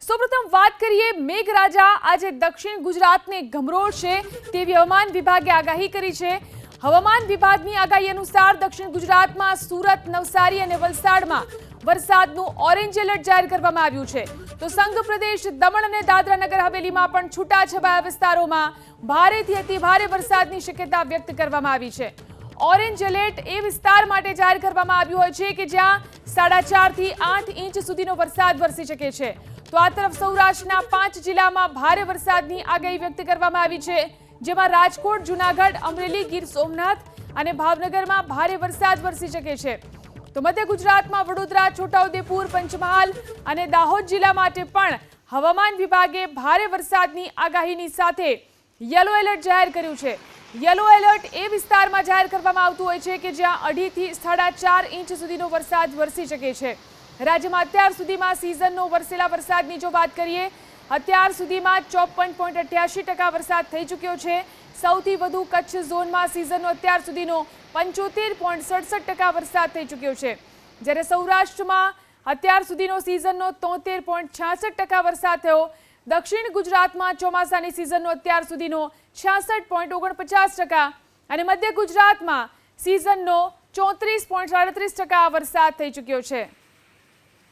સૌપ્રથમ વાત કરીએ મેઘરાજા આજે દક્ષિણ ગુજરાતને ગમરોળશે તેવી હવામાન વિભાગે આગાહી કરી છે। હવામાન વિભાગની આગાહી અનુસાર દક્ષિણ ગુજરાતમાં સુરત, નવસારી અને વલસાડમાં વરસાદનું ઓરેન્જ એલર્ટ જાહેર કરવામાં આવ્યું છે। તો સંઘ પ્રદેશ દમણ અને દાદરા નગર હવેલીમાં પણ છૂટાછવાયા વિસ્તારોમાં ભારેથી અતિભારે વરસાદની શક્યતા વ્યક્ત કરવામાં આવી છે। ઓરેન્જ એલર્ટ એ વિસ્તાર માટે જાહેર કરવામાં આવ્યું હોય છે કે જ્યાં 4.5 થી 8 ઇંચ સુધીનો વરસાદ વરસી શકે છે। તો આ તરફ સૌરાષ્ટ્રના 5 જિલ્લામાં ભારે વરસાદની આગાહી વ્યક્ત કરવામાં આવી છે, જેમાં રાજકોટ, જૂનાગઢ, અમરેલી, ગીર સોમનાથ અને ભાવનગરમાં ભારે વરસાદ વરસી શકે છે। તો મધ્ય ગુજરાતમાં વડોદરા, છોટાઉદેપુર, પંચમહાલ અને દાહોદ જિલ્લા માટે પણ હવામાન વિભાગે ભારે વરસાદની આગાહીની સાથે યલો એલર્ટ જાહેર કર્યું છે। યલો એલર્ટ એ વિસ્તારમાં જાહેર કરવામાં આવતું હોય છે કે જ્યાં 2.5 થી 4.5 ઇંચ સુધીનો વરસાદ વરસી શકે છે। રાજ્યમાં અત્યાર સુધીમાં સિઝનનો વરસેલા વરસાદની જો વાત કરીએ, અત્યાર સુધીમાં 54.88% વરસાદ થઈ ચૂક્યો છે। સૌથી વધુ કચ્છ ઝોનમાં સિઝનનો અત્યાર સુધીનો 75.67% વરસાદ થઈ ચૂક્યો છે, જ્યારે સૌરાષ્ટ્રમાં અત્યાર સુધીનો સિઝનનો 73.66% વરસાદ થયો। દક્ષિણ ગુજરાતમાં ચોમાસાની સિઝનનો અત્યાર સુધીનો 66.49% અને મધ્ય ગુજરાતમાં સિઝનનો 34.37% વરસાદ થઈ ચૂક્યો છે।